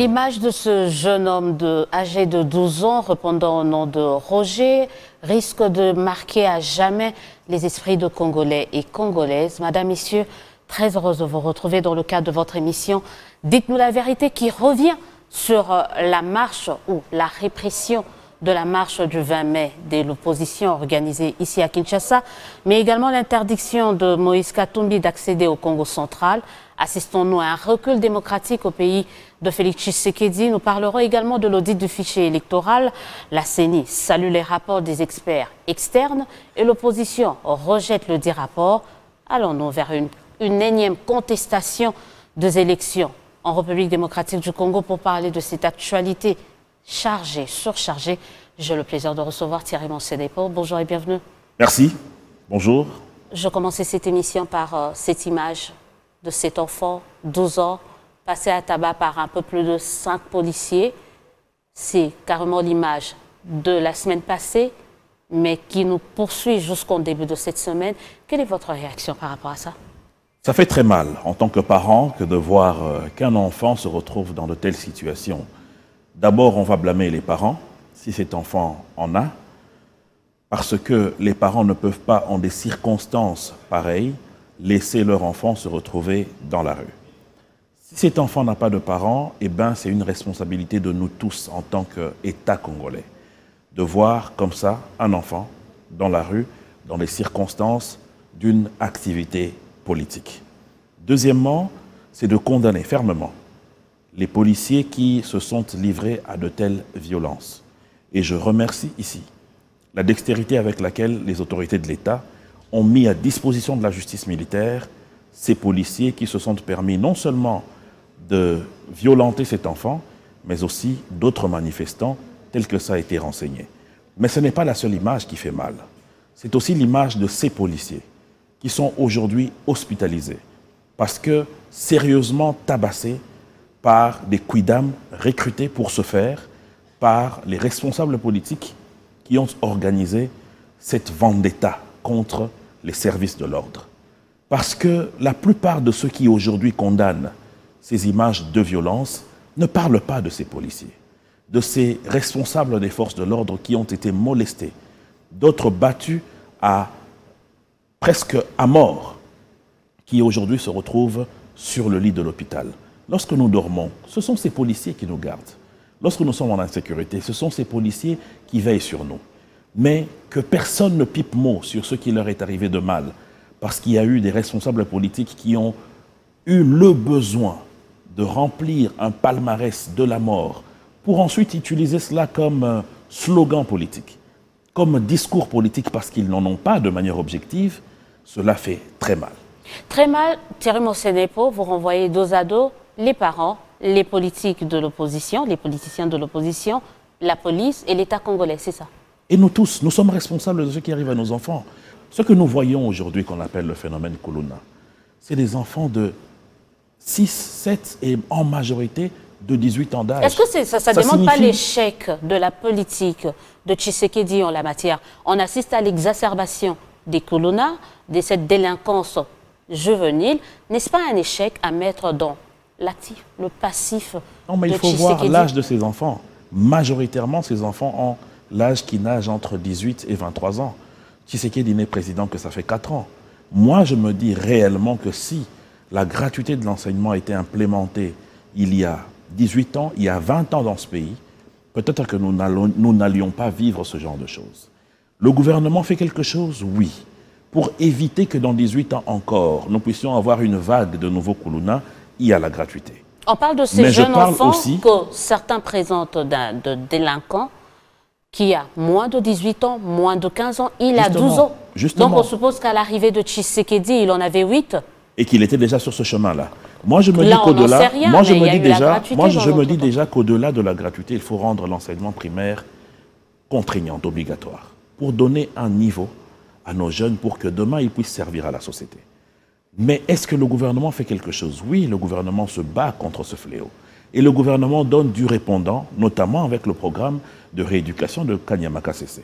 L'image de ce jeune homme âgé de 12 ans, répondant au nom de Roger, risque de marquer à jamais les esprits de Congolais et Congolaises. Madame, Messieurs, très heureuse de vous retrouver dans le cadre de votre émission. Dites-nous la vérité qui revient sur la marche ou la répression de la marche du 20 mai de l'opposition organisée ici à Kinshasa, mais également l'interdiction de Moïse Katumbi d'accéder au Congo central. Assistons-nous à un recul démocratique au pays de Félix Tshisekedi. Nous parlerons également de l'audit du fichier électoral. La CENI salue les rapports des experts externes et l'opposition rejette le dit rapport. Allons-nous vers une énième contestation des élections en République démocratique du Congo pour parler de cette actualité chargée, surchargée. J'ai le plaisir de recevoir Thierry Monsenepo. Bonjour et bienvenue. Merci. Bonjour. Je commençais cette émission par cette image de cet enfant, 12 ans, passé à tabac par un peu plus de 5 policiers. C'est carrément l'image de la semaine passée, mais qui nous poursuit jusqu'au début de cette semaine. Quelle est votre réaction par rapport à ça? Ça fait très mal en tant que parent que de voir qu'un enfant se retrouve dans de telles situations. D'abord, on va blâmer les parents, si cet enfant en a, parce que les parents ne peuvent pas, en des circonstances pareilles, laisser leur enfant se retrouver dans la rue. Si cet enfant n'a pas de parents, eh ben, c'est une responsabilité de nous tous en tant qu'État congolais, de voir comme ça un enfant dans la rue, dans les circonstances d'une activité politique. Deuxièmement, c'est de condamner fermement les policiers qui se sont livrés à de telles violences. Et je remercie ici la dextérité avec laquelle les autorités de l'État ont mis à disposition de la justice militaire ces policiers qui se sont permis non seulement de violenter cet enfant, mais aussi d'autres manifestants tels que ça a été renseigné. Mais ce n'est pas la seule image qui fait mal. C'est aussi l'image de ces policiers qui sont aujourd'hui hospitalisés parce que sérieusement tabassés par des quidam recrutés pour ce faire par les responsables politiques qui ont organisé cette vendetta contre les services de l'ordre. Parce que la plupart de ceux qui aujourd'hui condamnent ces images de violence ne parlent pas de ces policiers, de ces responsables des forces de l'ordre qui ont été molestés, d'autres battus presque à mort, qui aujourd'hui se retrouvent sur le lit de l'hôpital. Lorsque nous dormons, ce sont ces policiers qui nous gardent. Lorsque nous sommes en insécurité, ce sont ces policiers qui veillent sur nous. Mais que personne ne pipe mot sur ce qui leur est arrivé de mal, parce qu'il y a eu des responsables politiques qui ont eu le besoin de remplir un palmarès de la mort pour ensuite utiliser cela comme slogan politique, comme discours politique parce qu'ils n'en ont pas de manière objective, cela fait très mal. Très mal, Thierry Monsenepo, vous renvoyez dos à dos les parents, les politiques de l'opposition, les politiciens de l'opposition, la police et l'État congolais, c'est ça? Et nous tous, nous sommes responsables de ce qui arrive à nos enfants. Ce que nous voyons aujourd'hui qu'on appelle le phénomène Kuluna, c'est des enfants de 6, 7 et en majorité de 18 ans d'âge. Est-ce que ça ne demande pas l'échec de la politique de Tshisekedi en la matière? On assiste à l'exacerbation des Kuluna, de cette délinquance juvénile. N'est-ce pas un échec à mettre dans l'actif, le passif? Non, mais il faut voir l'âge de ces enfants. Majoritairement, ces enfants ont l'âge qui nage entre 18 et 23 ans. Tshisekedi n'est président que ça fait 4 ans. Moi, je me dis réellement que si la gratuité de l'enseignement a été implémentée il y a 18 ans, il y a 20 ans dans ce pays, peut-être que nous n'allions pas vivre ce genre de choses. Le gouvernement fait quelque chose, oui, pour éviter que dans 18 ans encore, nous puissions avoir une vague de nouveaux Kuluna, il y a la gratuité. On parle de ces jeunes enfants que certains présentent de délinquants qui a moins de 18 ans, moins de 15 ans, il a 12 ans. Justement. Donc on suppose qu'à l'arrivée de Tshisekedi, il en avait 8. Et qu'il était déjà sur ce chemin-là. Moi, je me dis qu'au-delà, je me dis déjà qu'au-delà de la gratuité, il faut rendre l'enseignement primaire contraignant, obligatoire, pour donner un niveau à nos jeunes pour que demain, ils puissent servir à la société. Mais est-ce que le gouvernement fait quelque chose? Oui, le gouvernement se bat contre ce fléau. Et le gouvernement donne du répondant, notamment avec le programme de rééducation de Kanyama Sese.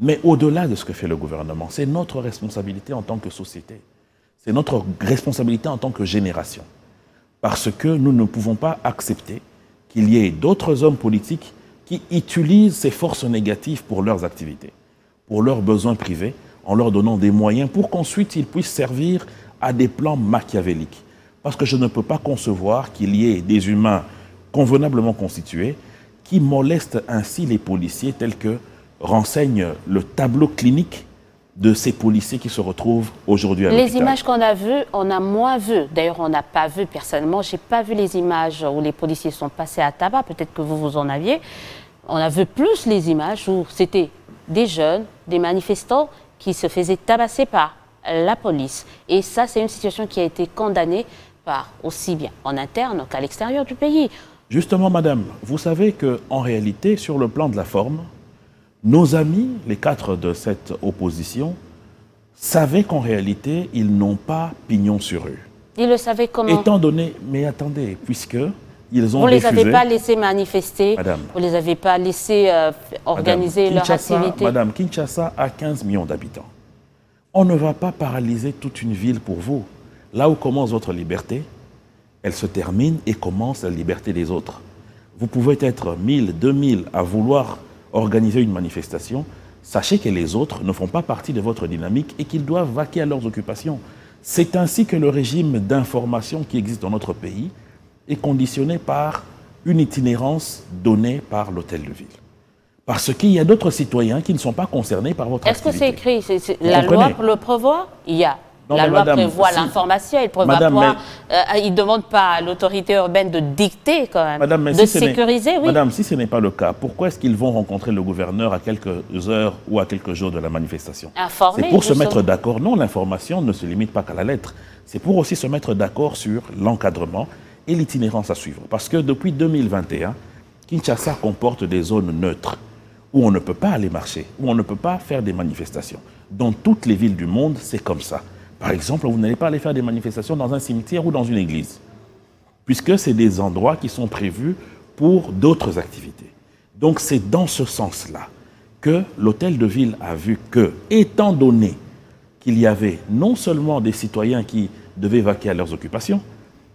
Mais au-delà de ce que fait le gouvernement, c'est notre responsabilité en tant que société. C'est notre responsabilité en tant que génération. Parce que nous ne pouvons pas accepter qu'il y ait d'autres hommes politiques qui utilisent ces forces négatives pour leurs activités, pour leurs besoins privés, en leur donnant des moyens pour qu'ensuite ils puissent servir à des plans machiavéliques. Parce que je ne peux pas concevoir qu'il y ait des humains convenablement constitués qui molestent ainsi les policiers tels que renseigne le tableau clinique de ces policiers qui se retrouvent aujourd'hui à l'hôpital. Les images qu'on a vues, on a moins vu. D'ailleurs, on n'a pas vu personnellement. Je n'ai pas vu les images où les policiers sont passés à tabac. Peut-être que vous en aviez. On a vu plus les images où c'était des jeunes, des manifestants qui se faisaient tabasser par la police. Et ça, c'est une situation qui a été condamnée par aussi bien en interne qu'à l'extérieur du pays. Justement, madame, vous savez qu'en réalité, sur le plan de la forme, nos amis, les 4 de cette opposition, savaient qu'en réalité, ils n'ont pas pignon sur rue. Ils le savaient comment? Étant donné, mais attendez, puisque ils ont Vous ne les refusé, avez pas laissés manifester, madame, vous ne les avez pas laissés organiser leur activité. Madame, Kinshasa a 15 millions d'habitants. On ne va pas paralyser toute une ville pour vous. Là où commence votre liberté, elle se termine et commence la liberté des autres. Vous pouvez être 1000, 2000 à vouloir organiser une manifestation. Sachez que les autres ne font pas partie de votre dynamique et qu'ils doivent vaquer à leurs occupations. C'est ainsi que le régime d'information qui existe dans notre pays est conditionné par une itinérance donnée par l'hôtel de ville. Parce qu'il y a d'autres citoyens qui ne sont pas concernés par votre activité. Est-ce que c'est écrit? La loi le prévoit? Il y a. Non, la loi madame, prévoit l'information, il ne demande pas à l'autorité urbaine de dicter quand même, madame, de sécuriser, oui. Madame, si ce n'est pas le cas, pourquoi est-ce qu'ils vont rencontrer le gouverneur à quelques heures ou à quelques jours de la manifestation? Informer, c'est pour se mettre d'accord. Non, l'information ne se limite pas qu'à la lettre. C'est pour aussi se mettre d'accord sur l'encadrement et l'itinérance à suivre. Parce que depuis 2021, Kinshasa comporte des zones neutres où on ne peut pas aller marcher, où on ne peut pas faire des manifestations. Dans toutes les villes du monde, c'est comme ça. Par exemple, vous n'allez pas aller faire des manifestations dans un cimetière ou dans une église, puisque c'est des endroits qui sont prévus pour d'autres activités. Donc c'est dans ce sens-là que l'hôtel de ville a vu que, étant donné qu'il y avait non seulement des citoyens qui devaient vaquer à leurs occupations,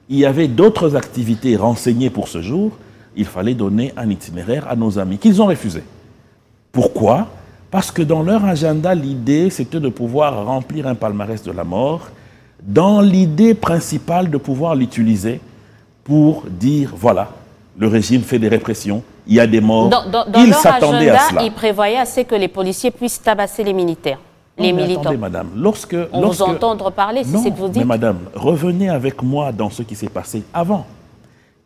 il y avait d'autres activités renseignées pour ce jour, il fallait donner un itinéraire à nos amis, qu'ils ont refusé. Pourquoi ? Parce que dans leur agenda, l'idée, c'était de pouvoir remplir un palmarès de la mort, dans l'idée principale de pouvoir l'utiliser pour dire, voilà, le régime fait des répressions, il y a des morts. Dans ils leur s'attendaient à cela. Ils prévoyaient assez que les policiers puissent tabasser les militaires, les militants. Attendez, madame, on vous entendre parler, c'est ce que vous dites. Mais madame, revenez avec moi dans ce qui s'est passé avant.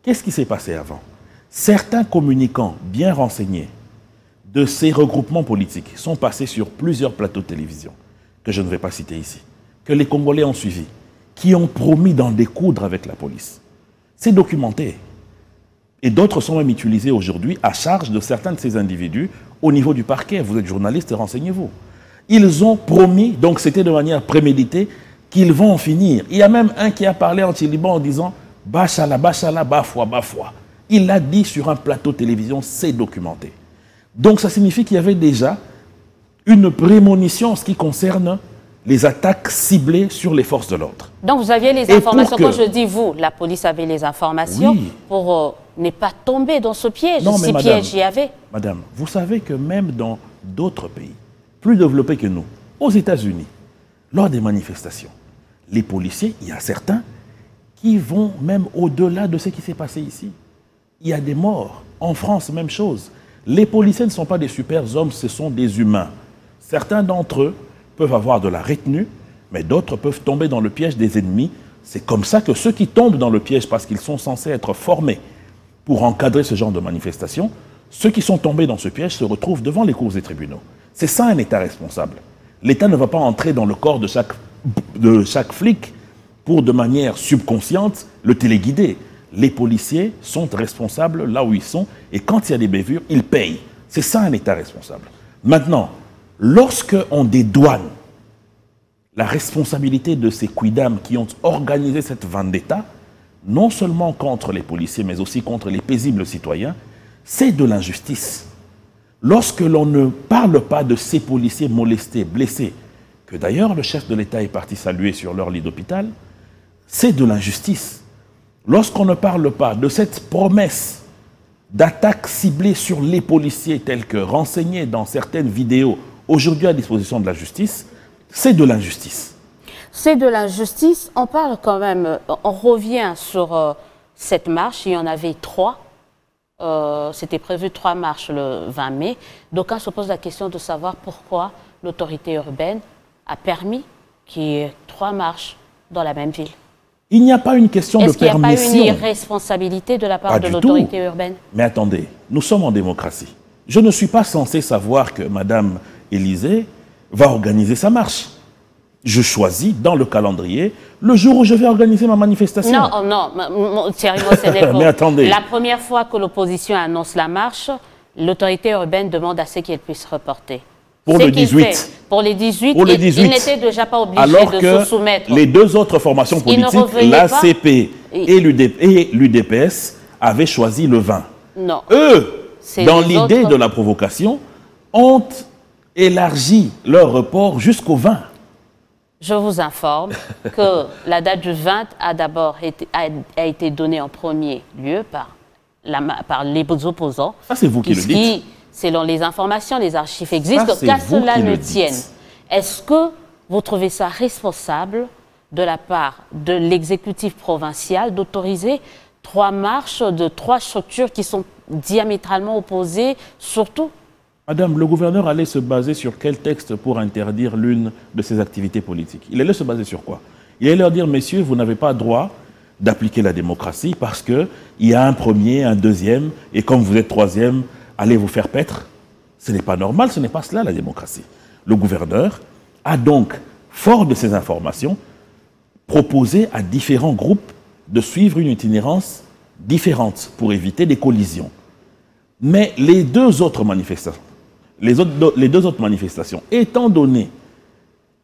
Qu'est-ce qui s'est passé avant? Certains communicants bien renseignés de ces regroupements politiques sont passés sur plusieurs plateaux de télévision, que je ne vais pas citer ici, que les Congolais ont suivis, qui ont promis d'en découdre avec la police. C'est documenté. Et d'autres sont même utilisés aujourd'hui à charge de certains de ces individus au niveau du parquet. Vous êtes journaliste, renseignez-vous. Ils ont promis, donc c'était de manière préméditée, qu'ils vont en finir. Il y a même un qui a parlé en Tiliban en disant « Bachala, bachala, bafwa, bafwa ». Il l'a dit sur un plateau de télévision, c'est documenté. Donc ça signifie qu'il y avait déjà une prémonition en ce qui concerne les attaques ciblées sur les forces de l'ordre. Donc vous aviez les informations, quand je dis vous, la police avait les informations, oui, pour ne pas tomber dans ce piège, si piège il y avait. Madame, vous savez que même dans d'autres pays, plus développés que nous, aux États-Unis, lors des manifestations, les policiers, il y a certains qui vont même au-delà de ce qui s'est passé ici. Il y a des morts. En France, même chose. Les policiers ne sont pas des super hommes, ce sont des humains. Certains d'entre eux peuvent avoir de la retenue, mais d'autres peuvent tomber dans le piège des ennemis. C'est comme ça que ceux qui tombent dans le piège, parce qu'ils sont censés être formés pour encadrer ce genre de manifestation, ceux qui sont tombés dans ce piège se retrouvent devant les cours des tribunaux. C'est ça un État responsable. L'État ne va pas entrer dans le corps de chaque flic pour, de manière subconsciente, le téléguider. Les policiers sont responsables là où ils sont et quand il y a des bévures, ils payent. C'est ça un État responsable. Maintenant, lorsqu'on dédouane la responsabilité de ces quidam qui ont organisé cette vendetta, non seulement contre les policiers, mais aussi contre les paisibles citoyens, c'est de l'injustice. Lorsque l'on ne parle pas de ces policiers molestés, blessés, que d'ailleurs le chef de l'État est parti saluer sur leur lit d'hôpital, c'est de l'injustice. Lorsqu'on ne parle pas de cette promesse d'attaques ciblées sur les policiers telles que renseignées dans certaines vidéos aujourd'hui à disposition de la justice, c'est de l'injustice. C'est de l'injustice. On parle quand même, on revient sur cette marche, il y en avait 3. C'était prévu 3 marches le 20 mai. Donc on se pose la question de savoir pourquoi l'autorité urbaine a permis qu'il y ait 3 marches dans la même ville. Il n'y a pas une question de permission. Est-ce qu'il n'y a pas une irresponsabilité de la part de l'autorité urbaine? Mais attendez, nous sommes en démocratie. Je ne suis pas censé savoir que Mme Élysée va organiser sa marche. Je choisis dans le calendrier le jour où je vais organiser ma manifestation. Non, non, sérieusement, ce n'est pas. Mais attendez. La première fois que l'opposition annonce la marche, l'autorité urbaine demande à ce qu'elle puisse reporter. Pour le 18. Pour les 18, il n'était déjà pas obligé de se soumettre. Les 2 autres formations politiques, l'ACP et l'UDPS, avaient choisi le 20. Non. Eux, dans l'idée de la provocation, ont élargi leur report jusqu'au 20. Je vous informe que la date du 20 a d'abord été donnée en premier lieu par les opposants. Ça, c'est vous qui le dites. Selon les informations, les archives existent, qu'à cela ne tienne. Est-ce que vous trouvez ça responsable de la part de l'exécutif provincial d'autoriser 3 marches de 3 structures qui sont diamétralement opposées, surtout? Madame, le gouverneur allait se baser sur quel texte pour interdire l'une de ses activités politiques? Il allait se baser sur quoi? Il allait leur dire, messieurs, vous n'avez pas droit d'appliquer la démocratie parce qu'il y a un premier, un deuxième, et comme vous êtes troisième, allez vous faire paître. Ce n'est pas normal, ce n'est pas cela la démocratie. Le gouverneur a donc, fort de ces informations, proposé à différents groupes de suivre une itinérance différente pour éviter des collisions. Mais les 2 autres manifestations, étant donné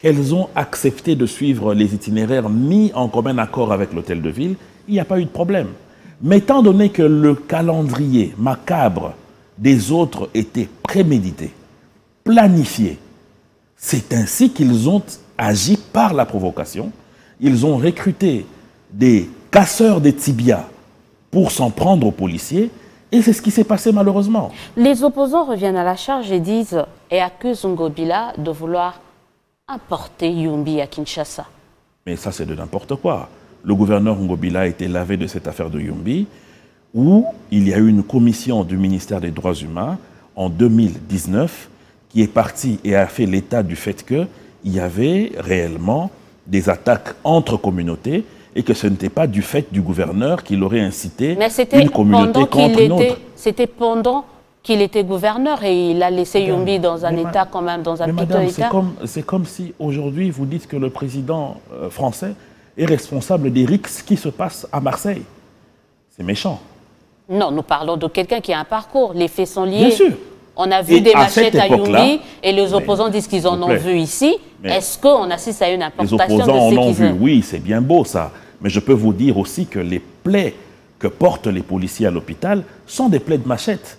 qu'elles ont accepté de suivre les itinéraires mis en commun accord avec l'hôtel de ville, il n'y a pas eu de problème. Mais étant donné que le calendrier macabre des autres était prémédité, planifié, c'est ainsi qu'ils ont agi par la provocation. Ils ont recruté des casseurs de tibias pour s'en prendre aux policiers. Et c'est ce qui s'est passé malheureusement. Les opposants reviennent à la charge et disent et accusent Ngobila de vouloir importer Yumbi à Kinshasa. Mais ça, c'est de n'importe quoi. Le gouverneur Ngobila a été lavé de cette affaire de Yumbi, où il y a eu une commission du ministère des Droits humains en 2019 qui est partie et a fait l'état du fait qu'il y avait réellement des attaques entre communautés et que ce n'était pas du fait du gouverneur qu'il aurait incité une communauté contre une autre. C'était pendant qu'il était gouverneur et il a laissé Yumbi dans un état quand même, dans un petit état. C'est comme si aujourd'hui vous dites que le président français est responsable des rixes qui se passent à Marseille. C'est méchant. Non, nous parlons de quelqu'un qui a un parcours. Les faits sont liés. Bien sûr. On a vu des machettes à Yumbi et les opposants disent qu'ils en ont vu ici. Est-ce qu'on assiste à une importation de ce qu'ils ont? Les opposants en ont vu, oui, c'est bien beau ça. Mais je peux vous dire aussi que les plaies que portent les policiers à l'hôpital sont des plaies de machette.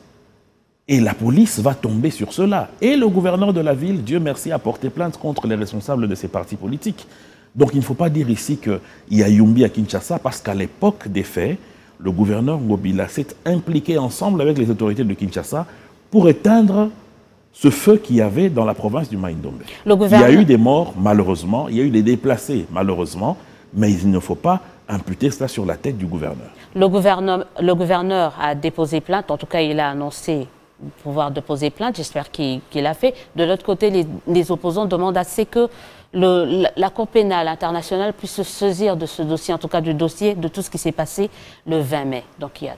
Et la police va tomber sur cela. Et le gouverneur de la ville, Dieu merci, a porté plainte contre les responsables de ces partis politiques. Donc il ne faut pas dire ici qu'il y a Yumbi à Kinshasa parce qu'à l'époque des faits, le gouverneur Ngobila s'est impliqué ensemble avec les autorités de Kinshasa pour éteindre ce feu qu'il y avait dans la province du Maïndombe. Il y a eu des morts, malheureusement, il y a eu des déplacés, malheureusement, mais il ne faut pas imputer cela sur la tête du gouverneur. Le gouverneur a déposé plainte, en tout cas il a annoncé pouvoir déposer plainte, j'espère qu'il l'a fait. De l'autre côté, les opposants demandent à ce que la Cour pénale internationale puisse se saisir de ce dossier, en tout cas du dossier de tout ce qui s'est passé le 20 mai. Donc il y a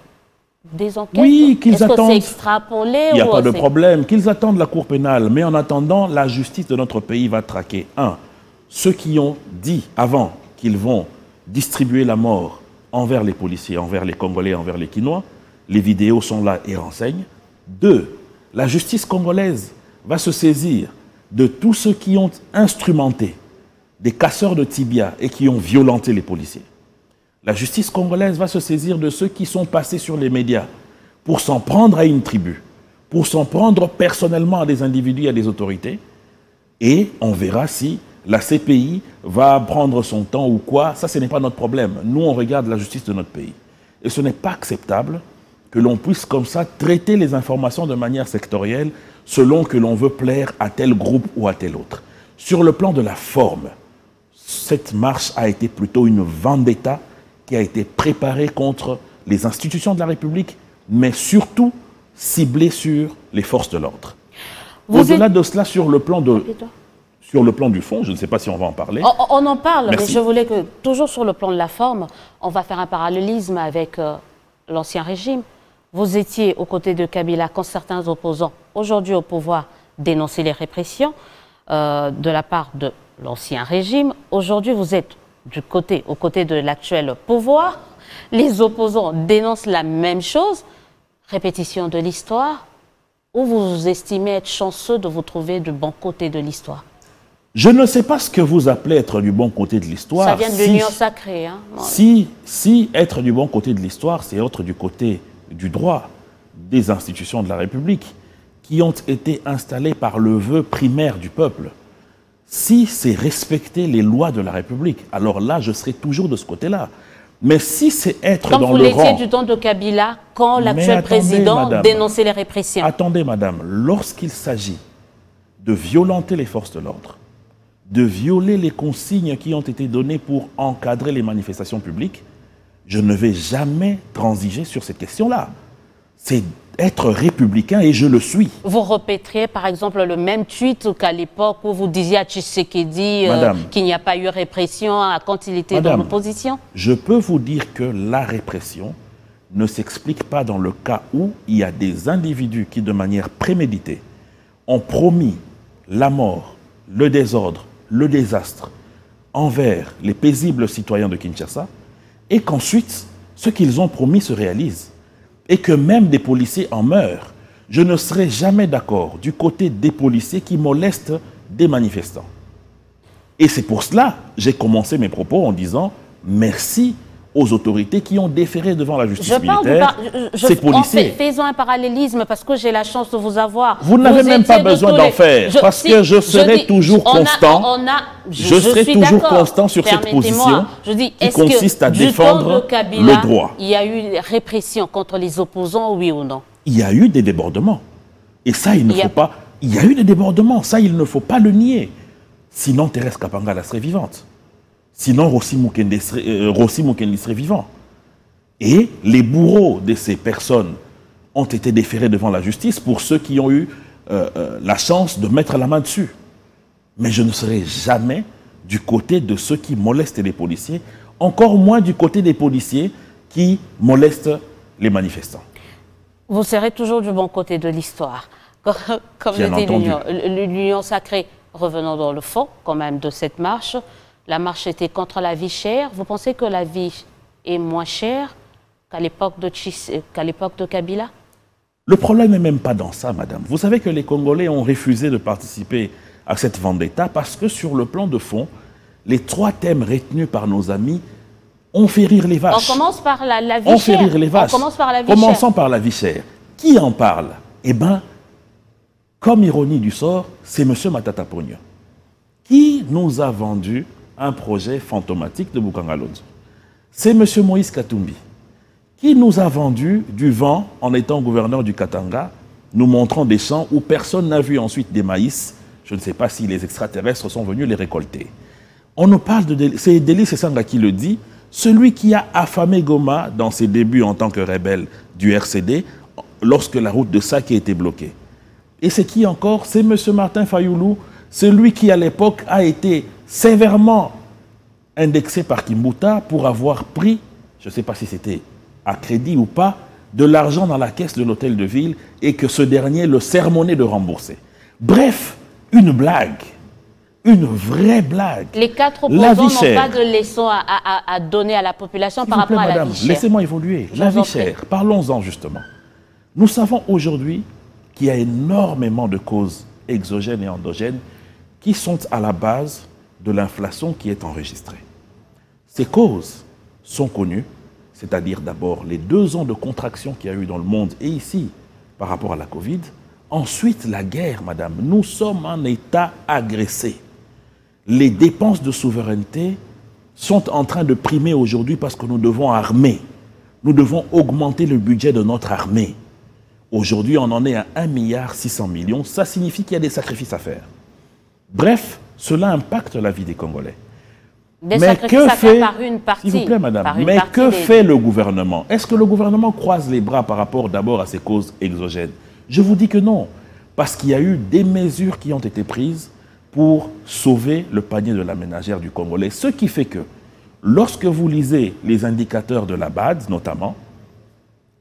des enquêtes. Oui, qu'ils attendent. Est-ce que c'est extrapolé? Il n'y a pas de problème. Qu'ils attendent la Cour pénale. Mais en attendant, la justice de notre pays va traquer. Ceux qui ont dit avant qu'ils vont distribuer la mort envers les policiers, envers les Congolais, envers les Kinois. Les vidéos sont là et renseignent. 2, la justice congolaise va se saisir de tous ceux qui ont instrumenté des casseurs de tibia et qui ont violenté les policiers. La justice congolaise va se saisir de ceux qui sont passés sur les médias pour s'en prendre à une tribu, pour s'en prendre personnellement à des individus et à des autorités. Et on verra si la CPI va prendre son temps ou quoi. Ça, ce n'est pas notre problème. Nous, on regarde la justice de notre pays. Et ce n'est pas acceptable que l'on puisse comme ça traiter les informations de manière sectorielle selon que l'on veut plaire à tel groupe ou à tel autre. Sur le plan de la forme, cette marche a été plutôt une vendetta qui a été préparée contre les institutions de la République, mais surtout ciblée sur les forces de l'ordre. Au-delà de cela, sur le plan du fond, je ne sais pas si on va en parler. On en parle, Merci. mais je voulais que, toujours sur le plan de la forme, on va faire un parallélisme avec l'ancien régime. Vous étiez aux côtés de Kabila quand certains opposants, aujourd'hui au pouvoir, dénonçaient les répressions de la part de l'ancien régime. Aujourd'hui, vous êtes aux côtés de l'actuel pouvoir. Les opposants dénoncent la même chose. Répétition de l'histoire. Ou vous estimez être chanceux de vous trouver du bon côté de l'histoire? Je ne sais pas ce que vous appelez être du bon côté de l'histoire. Ça vient de l'union sacrée. Hein? Si être du bon côté de l'histoire, c'est être du côté du droit des institutions de la République qui ont été installées par le vœu primaire du peuple. Si c'est respecter les lois de la République, alors là, je serai toujours de ce côté-là. Mais si c'est être dans le rang... Comme vous l'étiez du temps de Kabila, quand l'actuel président dénonçait les répressions. Attendez, madame, lorsqu'il s'agit de violenter les forces de l'ordre, de violer les consignes qui ont été données pour encadrer les manifestations publiques, je ne vais jamais transiger sur cette question-là. C'est être républicain et je le suis. Vous répéteriez par exemple le même tweet qu'à l'époque où vous disiez à Tshisekedi qu'il n'y a pas eu répression quand il était dans l'opposition? Je peux vous dire que la répression ne s'explique pas dans le cas où il y a des individus qui, de manière préméditée, ont promis la mort, le désordre, le désastre envers les paisibles citoyens de Kinshasa et qu'ensuite, ce qu'ils ont promis se réalise. Et que même des policiers en meurent. Je ne serai jamais d'accord du côté des policiers qui molestent des manifestants. Et c'est pour cela que j'ai commencé mes propos en disant merci aux autorités qui ont déféré devant la justice militaire ces policiers. Faisons un parallélisme parce que j'ai la chance de vous avoir. Vous n'avez même pas besoin d'en faire parce que je serai toujours constant. Je serai toujours constant sur cette position qui consiste à défendre le droit. Il y a eu répression contre les opposants, oui ou non? Il y a eu des débordements. Et ça, il ne faut pas... Il y a eu des débordements. Ça, il ne faut pas le nier. Sinon, Thérèse Kapangala serait vivante. Sinon, Rossi Mukendi serait vivant. Et les bourreaux de ces personnes ont été déférés devant la justice pour ceux qui ont eu la chance de mettre la main dessus. Mais je ne serai jamais du côté de ceux qui molestent les policiers, encore moins du côté des policiers qui molestent les manifestants. Vous serez toujours du bon côté de l'histoire. Comme le dit l'union sacrée, revenons dans le fond quand même de cette marche. La marche était contre la vie chère. Vous pensez que la vie est moins chère qu'à l'époque de Kabila? Le problème n'est même pas dans ça, madame. Vous savez que les Congolais ont refusé de participer à cette vendetta parce que sur le plan de fond, les trois thèmes retenus par nos amis ont fait rire les vaches. On commence par la vie chère. On fait rire les vaches. On commence par la vie chère. Commençons par la vie chère. Qui en parle? Eh bien, comme ironie du sort, c'est M. Matata Ponyo qui nous a vendu un projet fantomatique de Boukangalonzo. C'est M. Moïse Katumbi qui nous a vendu du vent en étant gouverneur du Katanga, nous montrant des champs où personne n'a vu ensuite des maïs. Je ne sais pas si les extraterrestres sont venus les récolter. On nous parle de... C'est Delis Sanga qui le dit, celui qui a affamé Goma dans ses débuts en tant que rebelle du RCD, lorsque la route de Sake était bloquée. Et c'est qui encore? C'est M. Martin Fayoulou, celui qui à l'époque a été sévèrement indexé par Kimbuta pour avoir pris, je ne sais pas si c'était à crédit ou pas, de l'argent dans la caisse de l'hôtel de ville et que ce dernier le sermonnait de rembourser. Bref, une blague. Une vraie blague. Les quatre opposants n'ont pas de leçon à donner à la population par rapport à la vie chère. Laissez-moi évoluer. La vie chère, parlons-en justement. Nous savons aujourd'hui qu'il y a énormément de causes exogènes et endogènes qui sont à la base de l'inflation qui est enregistrée. Ces causes sont connues, c'est-à-dire d'abord les 2 ans de contraction qu'il y a eu dans le monde et ici par rapport à la Covid. Ensuite, la guerre, madame. Nous sommes un État agressé. Les dépenses de souveraineté sont en train de primer aujourd'hui parce que nous devons armer Nous devons augmenter le budget de notre armée. Aujourd'hui, on en est à 1,6 milliard. Ça signifie qu'il y a des sacrifices à faire. Bref, cela impacte la vie des Congolais. Des sacrifices à faire par une partie. S'il vous plaît, madame, mais que fait le gouvernement? Est-ce que le gouvernement croise les bras par rapport d'abord à ces causes exogènes? Je vous dis que non, parce qu'il y a eu des mesures qui ont été prises pour sauver le panier de la ménagère du Congolais. Ce qui fait que, lorsque vous lisez les indicateurs de la BAD, notamment,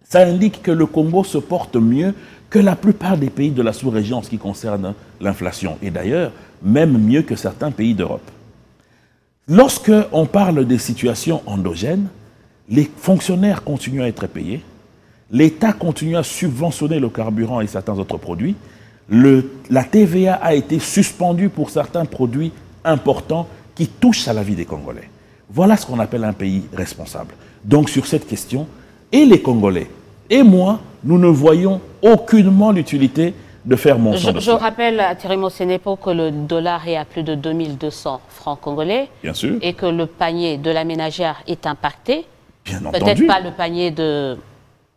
ça indique que le Congo se porte mieux que la plupart des pays de la sous-région en ce qui concerne l'inflation. Et d'ailleurs, même mieux que certains pays d'Europe. Lorsque on parle des situations endogènes, les fonctionnaires continuent à être payés, l'État continue à subventionner le carburant et certains autres produits, la TVA a été suspendue pour certains produits importants qui touchent à la vie des Congolais. Voilà ce qu'on appelle un pays responsable. Donc sur cette question, et les Congolais, et moi, nous ne voyons aucunement l'utilité de faire mention de Je rappelle à Thierry Mosenepo que le dollar est à plus de 2200 francs congolais. Bien sûr. Et que le panier de la ménagère est impacté. Bien entendu. Peut-être pas le panier de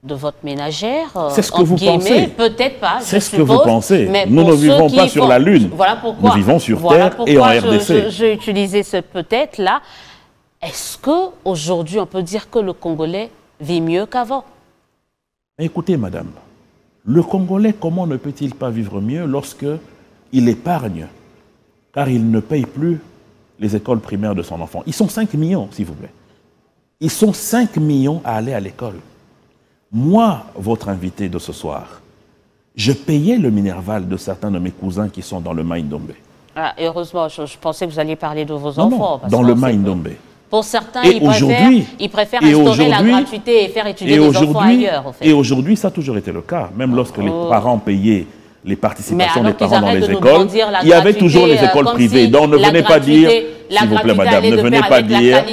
votre ménagère. C'est ce que vous pensez. Peut-être pas. C'est ce que vous pensez. Mais nous ne vivons pas sur la Lune. Voilà pourquoi. Nous vivons sur Terre et en RDC. J'ai utilisé ce peut-être là. Est-ce qu'aujourd'hui, on peut dire que le Congolais vit mieux qu'avant? Écoutez, madame, le Congolais, comment ne peut-il pas vivre mieux lorsqu'il épargne, car il ne paye plus les écoles primaires de son enfant? Ils sont 5 millions, s'il vous plaît. Ils sont 5 millions à aller à l'école. Moi, votre invité de ce soir, je payais le Minerval de certains de mes cousins qui sont dans le Mai-Ndombe. Ah, heureusement, je pensais que vous alliez parler de vos enfants. Non, dans le Mai-Ndombe. Pour certains, ils préfèrent instaurer la gratuité et faire étudier les enfants ailleurs. En fait. Et aujourd'hui, ça a toujours été le cas. Même lorsque les parents payaient les participations des parents dans les écoles, il y avait toujours les écoles privées. Donc ne venez pas dire, s'il vous plaît madame, ne venez pas dire,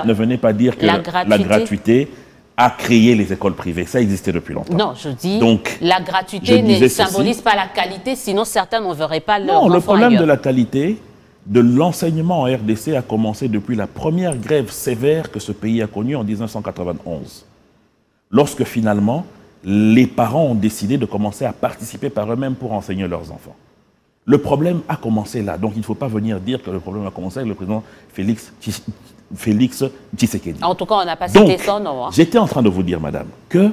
ne venez pas dire que la gratuité a créé les écoles privées. Ça existait depuis longtemps. Non, je dis, donc, la gratuité ne symbolise pas la qualité, sinon certains n'en verraient pas leur enfant ailleurs. Non, le problème de la qualité de l'enseignement en RDC a commencé depuis la première grève sévère que ce pays a connue en 1991. Lorsque finalement, les parents ont décidé de commencer à participer par eux-mêmes pour enseigner leurs enfants. Le problème a commencé là. Donc il ne faut pas venir dire que le problème a commencé avec le président Félix Tshisekedi. En tout cas, on n'a pas cité son nom. Hein. J'étais en train de vous dire, madame, que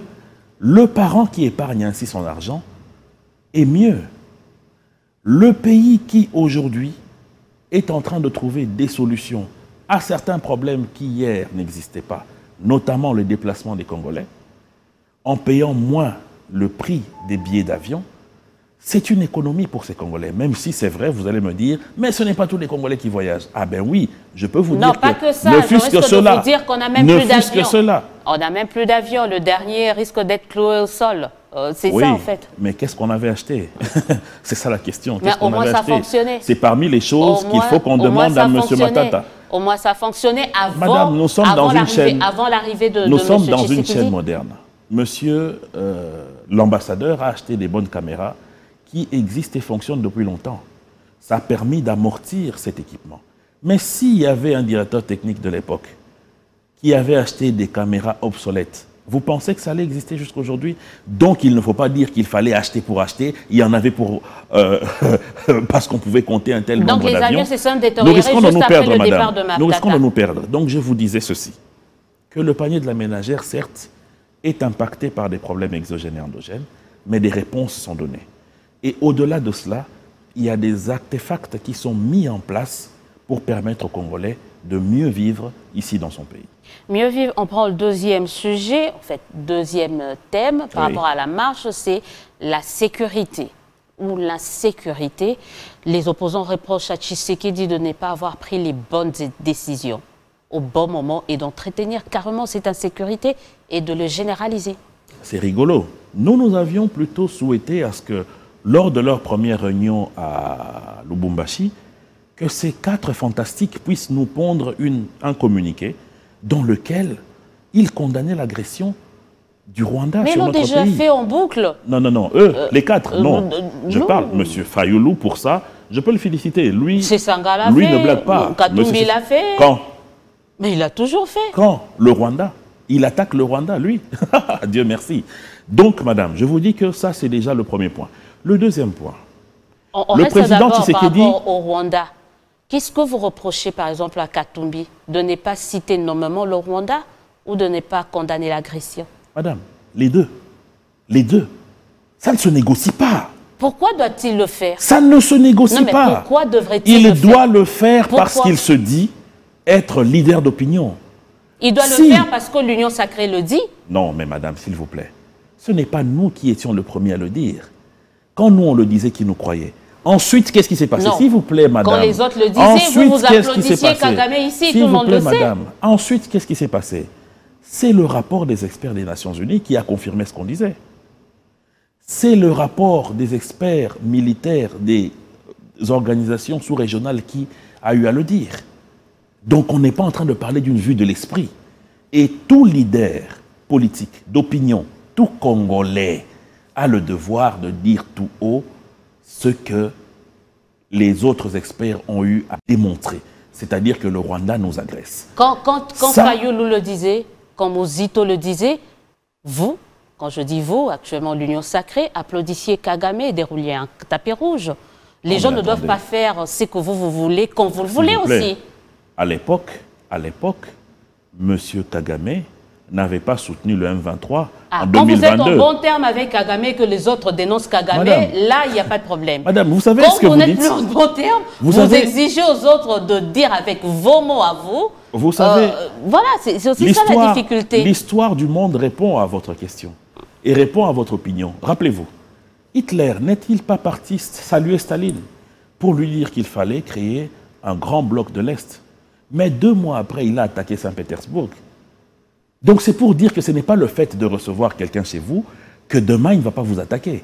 le parent qui épargne ainsi son argent est mieux. Le pays qui, aujourd'hui, est en train de trouver des solutions à certains problèmes qui hier n'existaient pas, notamment le déplacement des Congolais, en payant moins le prix des billets d'avion, c'est une économie pour ces Congolais. Même si c'est vrai, vous allez me dire, mais ce n'est pas tous les Congolais qui voyagent. Ah ben oui, je peux vous dire que... Non, pas que ça, je risque de vous dire qu'on n'a même plus d'avion. On n'a même plus d'avion, le dernier risque d'être cloué au sol. C'est ça en fait. Mais qu'est-ce qu'on avait acheté? C'est ça la question. Mais au moins ça fonctionnait. C'est parmi les choses qu'il faut qu'on demande à M. Matata. Au moins ça fonctionnait avant, Madame, nous sommes dans une chaîne. Avant l'arrivée de Nous sommes dans une chaîne moderne. Monsieur l'ambassadeur a acheté des bonnes caméras qui existent et fonctionnent depuis longtemps. Ça a permis d'amortir cet équipement. Mais s'il y avait un directeur technique de l'époque qui avait acheté des caméras obsolètes, vous pensez que ça allait exister jusqu'à aujourd'hui? Donc il ne faut pas dire qu'il fallait acheter pour acheter. Il y en avait pour parce qu'on pouvait compter un tel nombre d'avions. Donc les avions se sont détériorés juste après le départ de Matata. Nous risquons de nous perdre. Donc je vous disais ceci, que le panier de la ménagère, certes, est impacté par des problèmes exogènes et endogènes, mais des réponses sont données. Et au-delà de cela, il y a des artefacts qui sont mis en place pour permettre aux Congolais de mieux vivre ici dans son pays. Mieux vivre, on prend le deuxième sujet, en fait, deuxième thème par rapport à la marche, c'est la sécurité ou l'insécurité. Les opposants reprochent à Tshisekedi de ne pas avoir pris les bonnes décisions au bon moment et d'entretenir carrément cette insécurité et de le généraliser. C'est rigolo. Nous avions plutôt souhaité à ce que, lors de leur première réunion à Lubumbashi, que ces quatre fantastiques puissent nous pondre un communiqué dans lequel ils condamnaient l'agression du Rwanda sur notre pays. Mais ils l'ont déjà fait en boucle. Non, non, non. Eux, les quatre, non. Je parle, M. Fayoulou, pour ça, je peux le féliciter. Lui, Sangha l'a lui fait. Ne blague pas. Katumbi l'a fait. Quand? Mais il a toujours fait. Quand le Rwanda, il attaque le Rwanda, lui. Dieu merci. Donc, madame, je vous dis que ça, c'est déjà le premier point. Le deuxième point. On reste d'abord par rapport au Rwanda. Qu'est-ce que vous reprochez, par exemple, à Katumbi? De ne pas citer nommément le Rwanda ou de ne pas condamner l'agression? Madame, les deux. Les deux. Ça ne se négocie pas. Pourquoi doit-il le faire? Ça ne se négocie non, mais pas. Pourquoi devrait-il le faire? Il doit le faire parce qu'il se dit être leader d'opinion. Il doit le faire parce que l'Union sacrée le dit? Non, mais madame, s'il vous plaît. Ce n'est pas nous qui étions le premier à le dire. Quand nous, on le disait, qui nous croyait. Ensuite, qu'est-ce qui s'est passé? S'il vous plaît, madame. Quand les autres le disaient, vous applaudissiez Kagame ici, tout le monde le sait. Madame. Ensuite, qu'est-ce qui s'est passé? C'est le rapport des experts des Nations Unies qui a confirmé ce qu'on disait. C'est le rapport des experts militaires des organisations sous-régionales qui a eu à le dire. Donc, on n'est pas en train de parler d'une vue de l'esprit. Et tout leader politique, d'opinion, tout Congolais a le devoir de dire tout haut ce que les autres experts ont eu à démontrer. C'est-à-dire que le Rwanda nous agresse. Quand Fayoulou le disait, quand Mozito le disait, vous, quand je dis vous, actuellement l'Union sacrée, applaudissiez Kagame et dérouliez un tapis rouge. Les gens ne doivent pas faire ce que vous voulez, quand vous le voulez aussi. À l'époque, M. Kagame n'avait pas soutenu le M23 en 2022. Quand vous êtes en bon terme avec Kagame et que les autres dénoncent Kagame, madame, là, il n'y a pas de problème. Madame, vous savez ce que vous dites. Quand vous n'êtes plus en bon terme, vous exigez aux autres de dire avec vos mots à vous. Vous savez, voilà, c'est aussi ça la difficulté. L'histoire du monde répond à votre question et répond à votre opinion. Rappelez-vous, Hitler n'est-il pas parti saluer Staline pour lui dire qu'il fallait créer un grand bloc de l'Est? Mais 2 mois après, il a attaqué Saint-Pétersbourg. Donc c'est pour dire que ce n'est pas le fait de recevoir quelqu'un chez vous que demain il ne va pas vous attaquer.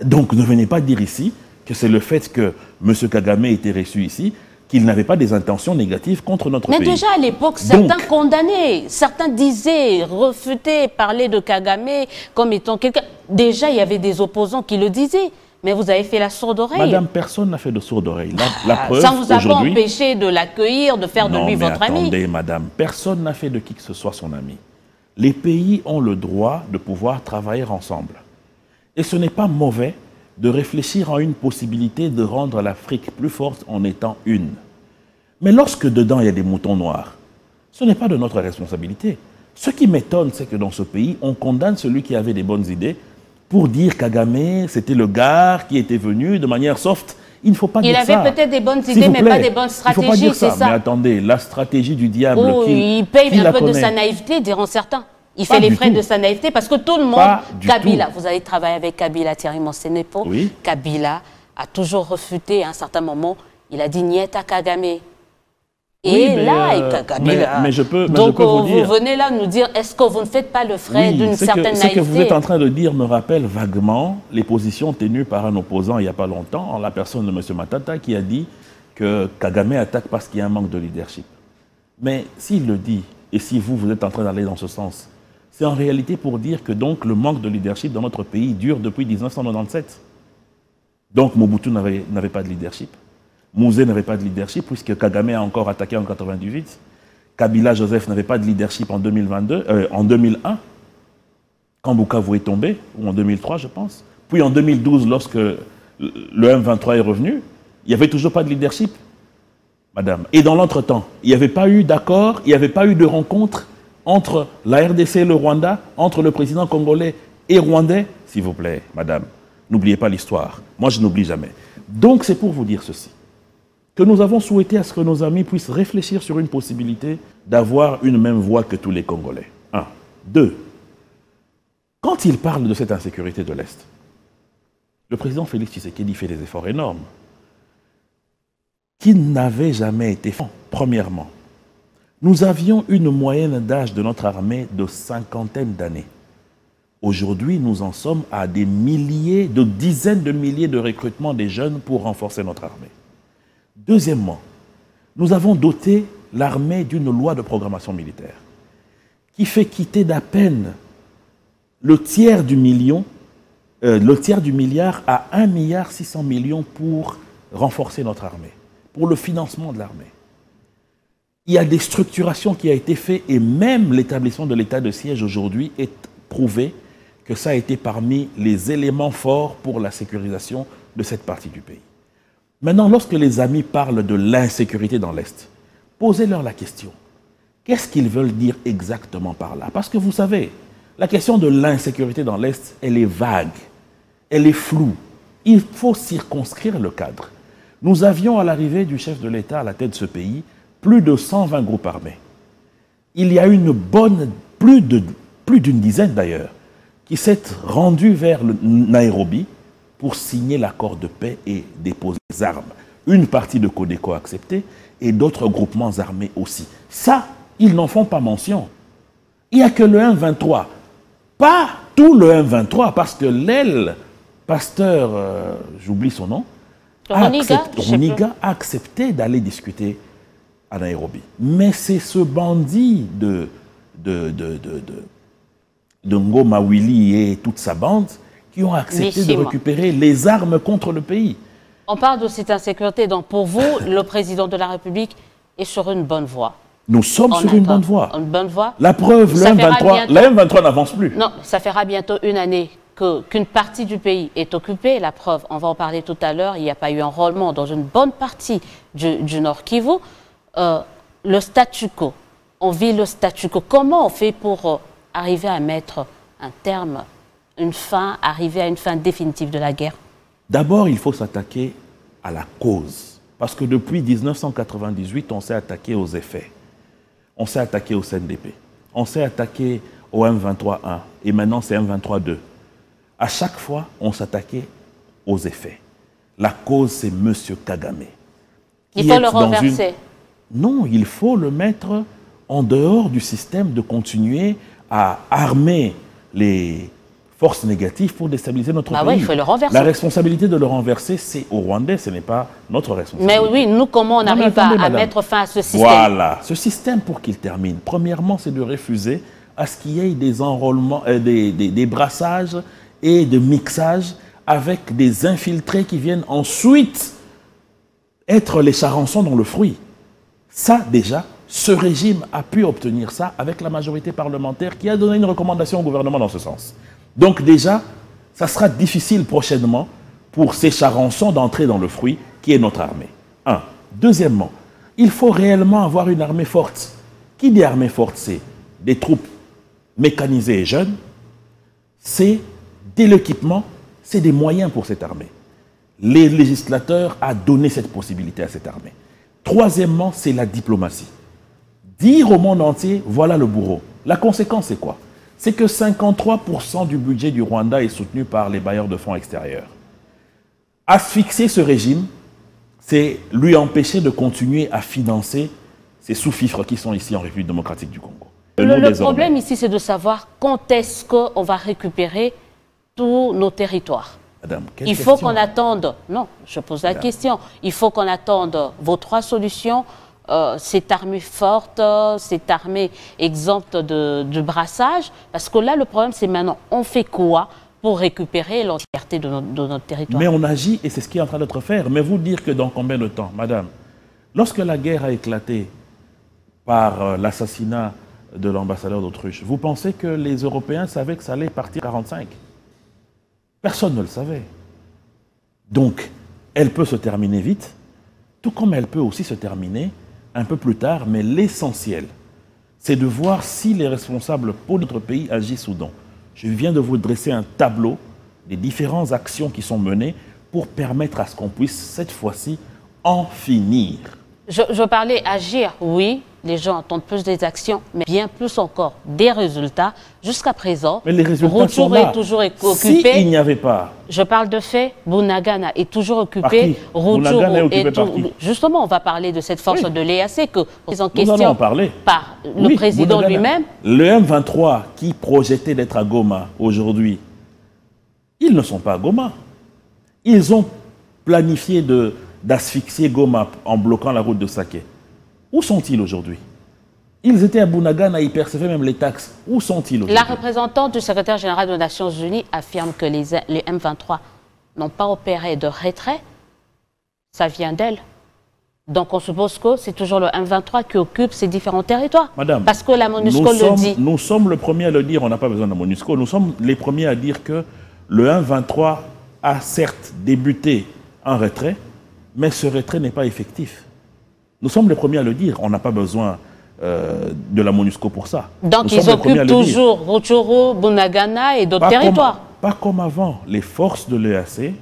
Donc ne venez pas dire ici que c'est le fait que M. Kagame ait été reçu ici, qu'il n'avait pas des intentions négatives contre notre pays. Mais déjà à l'époque, certains condamnaient, certains disaient, refutaient, parlaient de Kagame comme étant quelqu'un. Déjà il y avait des opposants qui le disaient. Mais vous avez fait la sourde oreille. Madame, personne n'a fait de sourde oreille. La preuve, ça ne vous a pas empêché de l'accueillir, de faire de lui votre ami. Attendez, madame, personne n'a fait de qui que ce soit son ami. Les pays ont le droit de pouvoir travailler ensemble. Et ce n'est pas mauvais de réfléchir à une possibilité de rendre l'Afrique plus forte en étant une. Mais lorsque dedans il y a des moutons noirs, ce n'est pas de notre responsabilité. Ce qui m'étonne, c'est que dans ce pays, on condamne celui qui avait des bonnes idées pour dire Kagame, c'était le gars qui était venu de manière soft. Il ne faut pas dire ça. Il avait peut-être des bonnes idées, mais pas des bonnes stratégies, c'est ça. Mais attendez, la stratégie du diable... il paye un peu de sa naïveté, diront certains. Il fait les frais de sa naïveté parce que tout le monde... Kabila, vous avez travaillé avec Kabila, Thierry Monsenepo. Oui. Kabila a toujours refuté à un certain moment. Il a dit « Nieta Kagame ». Et oui, là, Kabila... Mais je peux vous vous dire... venez là nous dire, est-ce que vous ne faites pas le frais d'une certaine naïveté? Ce que vous êtes en train de dire me rappelle vaguement les positions tenues par un opposant il n'y a pas longtemps, en la personne de M. Matata, qui a dit que Kagame attaque parce qu'il y a un manque de leadership. Mais s'il le dit, et si vous êtes en train d'aller dans ce sens, c'est en réalité pour dire que donc le manque de leadership dans notre pays dure depuis 1997. Donc Mobutu n'avait pas de leadership. Mouzé n'avait pas de leadership puisque Kagame a encore attaqué en 1998. Kabila Joseph n'avait pas de leadership en 2001, quand Bukavu est tombé, ou en 2003 je pense. Puis en 2012, lorsque le M23 est revenu, il n'y avait toujours pas de leadership, madame. Et dans l'entretemps, il n'y avait pas eu d'accord, il n'y avait pas eu de rencontre entre la RDC et le Rwanda, entre le président congolais et rwandais. S'il vous plaît, madame, n'oubliez pas l'histoire. Moi, je n'oublie jamais. Donc, c'est pour vous dire ceci, que nous avons souhaité à ce que nos amis puissent réfléchir sur une possibilité d'avoir une même voix que tous les Congolais. 1. 2. Quand il parle de cette insécurité de l'Est, le président Félix Tshisekedi fait des efforts énormes qui n'avaient jamais été faits. Premièrement, nous avions une moyenne d'âge de notre armée de 50aine d'années. Aujourd'hui, nous en sommes à des milliers, de dizaines de milliers de recrutements des jeunes pour renforcer notre armée. Deuxièmement, nous avons doté l'armée d'une loi de programmation militaire qui fait quitter d'à peine le tiers du milliard à 1,6 milliard pour renforcer notre armée, pour le financement de l'armée. Il y a des structurations qui ont été faites et même l'établissement de l'état de siège aujourd'hui est prouvé que ça a été parmi les éléments forts pour la sécurisation de cette partie du pays. Maintenant, lorsque les amis parlent de l'insécurité dans l'Est, posez-leur la question. Qu'est-ce qu'ils veulent dire exactement par là? Parce que vous savez, la question de l'insécurité dans l'Est, elle est vague, elle est floue. Il faut circonscrire le cadre. Nous avions à l'arrivée du chef de l'État à la tête de ce pays plus de 120 groupes armés. Il y a une bonne, plus d'une dizaine d'ailleurs, qui s'est rendue vers le Nairobi pour signer l'accord de paix et déposer les armes. Une partie de Codeco a accepté et d'autres groupements armés aussi. Ça, ils n'en font pas mention. Il n'y a que le M23. Pas tout le M23, parce que l'aile, pasteur, j'oublie son nom, Runiga a accepté d'aller discuter à Nairobi. Mais c'est ce bandit de Ngoma Willy et toute sa bande qui ont accepté de récupérer les armes contre le pays. On parle de cette insécurité, donc pour vous, le président de la République est sur une bonne voie. Nous sommes sur une bonne voie. Une bonne voie. La preuve, le M23 n'avance plus. Non, ça fera bientôt une année qu'une partie du pays est occupée. La preuve, on va en parler tout à l'heure, il n'y a pas eu enrôlement dans une bonne partie du Nord Kivu. Le statu quo, on vit le statu quo. Comment on fait pour arriver à mettre un terme, une fin, arriver à une fin définitive de la guerre? D'abord, il faut s'attaquer à la cause. Parce que depuis 1998, on s'est attaqué aux effets. On s'est attaqué au CNDP. On s'est attaqué au M23-1. Et maintenant, c'est M23-2. À chaque fois, on s'attaquait aux effets. La cause, c'est M. Kagame. Il faut le renverser. Non, il faut le mettre en dehors du système, de continuer à armer les forces négatives pour déstabiliser notre pays. Oui, il faut le renverser. La responsabilité de le renverser, c'est aux Rwandais, ce n'est pas notre responsabilité. Mais oui, nous, comment on arrive à mettre fin à ce système? Voilà, ce système, pour qu'il termine, premièrement, c'est de refuser à ce qu'il y ait des enrôlements, des brassages et de mixages avec des infiltrés qui viennent ensuite être les charançons dans le fruit. Ça, déjà, ce régime a pu obtenir ça avec la majorité parlementaire qui a donné une recommandation au gouvernement dans ce sens. Donc déjà, ça sera difficile prochainement pour ces charançons d'entrer dans le fruit qui est notre armée. Un. Deuxièmement, il faut réellement avoir une armée forte. Qui dit armée forte? C'est des troupes mécanisées et jeunes, c'est de l'équipement, c'est des moyens pour cette armée. Les législateurs ont donné cette possibilité à cette armée. Troisièmement, c'est la diplomatie. Dire au monde entier, voilà le bourreau. La conséquence, c'est quoi? C'est que 53% du budget du Rwanda est soutenu par les bailleurs de fonds extérieurs. Asphyxier ce régime, c'est lui empêcher de continuer à financer ces sous-fifres qui sont ici en République démocratique du Congo. Le problème ici, c'est de savoir quand est-ce qu'on va récupérer tous nos territoires. Madame, il faut qu'on attende, non, je pose la question, il faut qu'on attende vos trois solutions, cette armée forte, cette armée exempte de brassage, parce que là, le problème, c'est maintenant, on fait quoi pour récupérer l'entièreté de notre territoire? Mais on agit, et c'est ce qui est en train d'être fait. Mais vous dire que dans combien de temps, madame? Lorsque la guerre a éclaté par l'assassinat de l'ambassadeur d'Autruche, vous pensez que les Européens savaient que ça allait partir à 45? Personne ne le savait. Donc, elle peut se terminer vite, tout comme elle peut aussi se terminer un peu plus tard, mais l'essentiel, c'est de voir si les responsables pour notre pays agissent ou non. Je viens de vous dresser un tableau des différentes actions qui sont menées pour permettre à ce qu'on puisse, cette fois-ci, en finir. Je parlais agir, oui, les gens attendent plus des actions, mais bien plus encore des résultats. Jusqu'à présent, mais les résultats sont là. Est toujours occupé. Si il n'y avait pas... Je parle de fait, Bunagana est toujours occupé. Bunagana est occupé par qui? Justement, on va parler de cette force de l'EAC que est en question allons en parler. Par le président lui-même. Le M23 qui projetait d'être à Goma aujourd'hui, ils ne sont pas à Goma. Ils ont planifié d'asphyxier Goma en bloquant la route de Saké. Où sont-ils aujourd'hui? Ils étaient à Bunagana, ils percevaient même les taxes. Où sont-ils aujourd'hui? La représentante du secrétaire général des Nations Unies affirme que les M23 n'ont pas opéré de retrait. Ça vient d'elle. Donc on suppose que c'est toujours le M23 qui occupe ces différents territoires. Madame, parce que la MONUSCO le dit. Nous sommes le premier à le dire, on n'a pas besoin de la MONUSCO. Nous sommes les premiers à dire que le M23 a certes débuté en retrait, mais ce retrait n'est pas effectif. Nous sommes les premiers à le dire, on n'a pas besoin de la MONUSCO pour ça. Donc ils occupent toujours Rutshuru, Bunagana et d'autres territoires. Pas comme avant. Les forces de l'EAC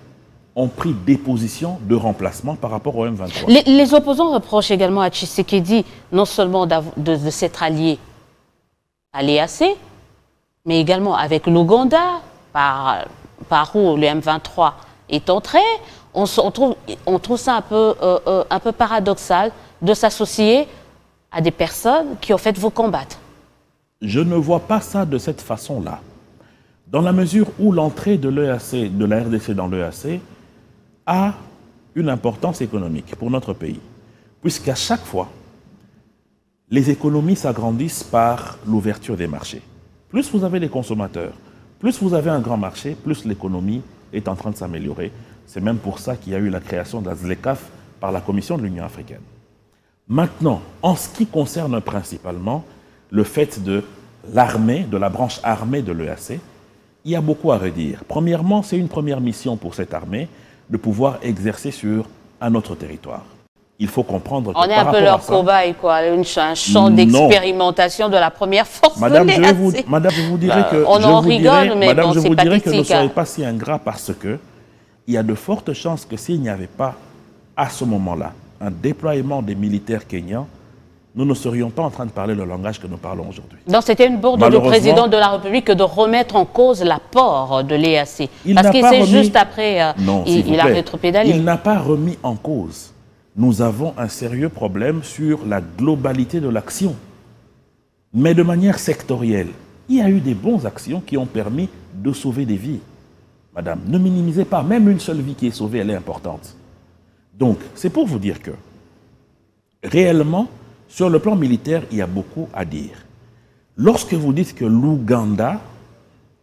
ont pris des positions de remplacement par rapport au M23. Les opposants reprochent également à Tshisekedi non seulement de s'être allié à l'EAC, mais également avec l'Ouganda, par où le M23 est entré. On trouve ça un peu paradoxal de s'associer à des personnes qui, en fait, vous combattent. Je ne vois pas ça de cette façon-là. Dans la mesure où l'entrée de l'EAC, de la RDC dans l'EAC, a une importance économique pour notre pays. Puisqu'à chaque fois, les économies s'agrandissent par l'ouverture des marchés. Plus vous avez des consommateurs, plus vous avez un grand marché, plus l'économie est en train de s'améliorer. C'est même pour ça qu'il y a eu la création de la ZLECAf par la Commission de l'Union africaine. Maintenant, en ce qui concerne principalement le fait de l'armée, de la branche armée de l'EAC, il y a beaucoup à redire. Premièrement, c'est une première mission pour cette armée de pouvoir exercer sur un autre territoire. Il faut comprendre que on est un peu leur cobaye, quoi, un champ d'expérimentation de la première force Madame, de l'EAC. Madame, je vous dirais que... on en rigole, mais bon, je vous dirais que ne soyez hein. pas si ingrat parce que il y a de fortes chances que s'il n'y avait pas, à ce moment-là, un déploiement des militaires kenyans, nous ne serions pas en train de parler le langage que nous parlons aujourd'hui. Donc c'était une bourde du président de la République de remettre en cause l'apport de l'EAC. Parce qu'il s'est juste après, il a rétropédalé. Il n'a pas remis en cause. Nous avons un sérieux problème sur la globalité de l'action. Mais de manière sectorielle, il y a eu des bonnes actions qui ont permis de sauver des vies. Madame, ne minimisez pas, même une seule vie qui est sauvée, elle est importante. Donc, c'est pour vous dire que, réellement, sur le plan militaire, il y a beaucoup à dire. Lorsque vous dites que l'Ouganda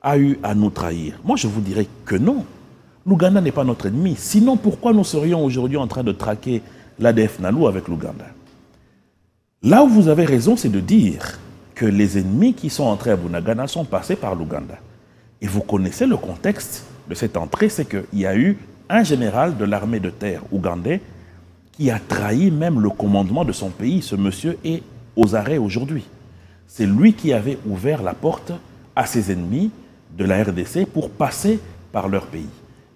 a eu à nous trahir, moi je vous dirais que non. L'Ouganda n'est pas notre ennemi. Sinon, pourquoi nous serions aujourd'hui en train de traquer l'ADF Nalu avec l'Ouganda? Là où vous avez raison, c'est de dire que les ennemis qui sont entrés à Bunagana sont passés par l'Ouganda. Et vous connaissez le contexte de cette entrée, c'est qu'il y a eu un général de l'armée de terre ougandais qui a trahi même le commandement de son pays. Ce monsieur est aux arrêts aujourd'hui. C'est lui qui avait ouvert la porte à ses ennemis de la RDC pour passer par leur pays.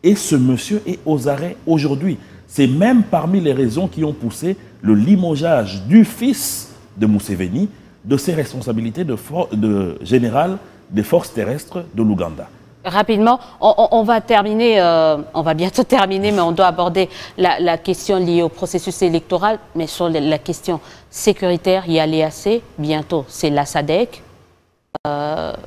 Et ce monsieur est aux arrêts aujourd'hui. C'est même parmi les raisons qui ont poussé le limogeage du fils de Museveni de ses responsabilités de général des forces terrestres de l'Ouganda. Rapidement, on va terminer, on va bientôt terminer, mais on doit aborder la question liée au processus électoral, mais sur la question sécuritaire, il y a l'EAC, bientôt c'est la SADC. On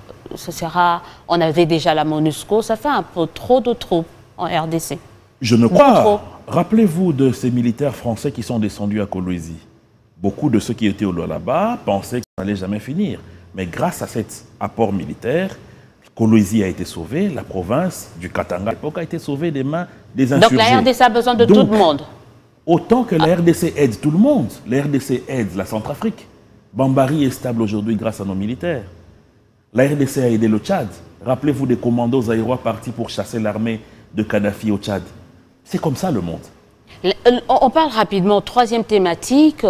avait déjà la MONUSCO, ça fait un peu trop de troupes en RDC. Je ne crois. Rappelez-vous de ces militaires français qui sont descendus à Kolwezi. Beaucoup de ceux qui étaient là-bas pensaient que ça n'allait jamais finir. Mais grâce à cet apport militaire, Kolwezi a été sauvé, la province du Katanga à l'époque a été sauvée des mains des insurgés. Donc la RDC a besoin de tout le monde. Autant que la RDC aide tout le monde, la RDC aide la Centrafrique. Bambari est stable aujourd'hui grâce à nos militaires. La RDC a aidé le Tchad. Rappelez-vous des commandos zaïrois partis pour chasser l'armée de Kadhafi au Tchad. C'est comme ça le monde. On parle rapidement, troisième thématique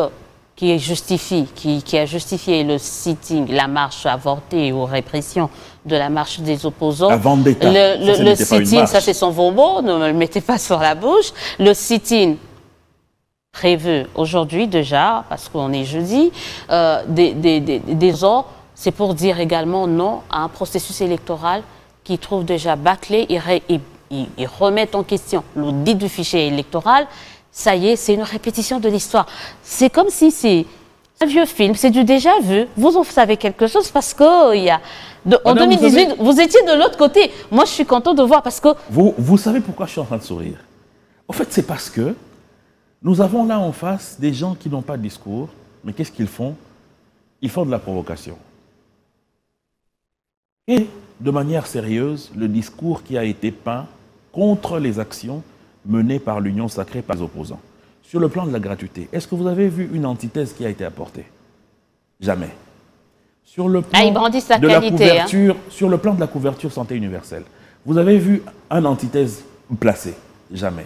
qui a justifié le sitting, la marche avortée ou répression de la marche des opposants. La vendetta. Le sit-in, ça c'est son vos mots, ne me le mettez pas sur la bouche. Le sit-in prévu aujourd'hui déjà, parce qu'on est jeudi, des ans, c'est pour dire également non à un processus électoral qui trouve déjà bâclé. Ils remettent en question l'audit du fichier électoral. Ça y est, c'est une répétition de l'histoire. C'est comme si c'est un vieux film, c'est du déjà vu. Vous en savez quelque chose parce que en 2018, vous étiez de l'autre côté. Moi, je suis content de voir parce que... Vous savez pourquoi je suis en train de sourire? En fait, c'est parce que nous avons là en face des gens qui n'ont pas de discours. Mais qu'est-ce qu'ils font? Ils font de la provocation. Et de manière sérieuse, le discours qui a été peint contre les actions menées par l'Union sacrée par les opposants. Sur le plan de la gratuité, est-ce que vous avez vu une antithèse qui a été apportée? Jamais. Sur le plan ils brandissent la de qualité, la couverture, sur le plan de la couverture santé universelle, vous avez vu un antithèse placé? Jamais.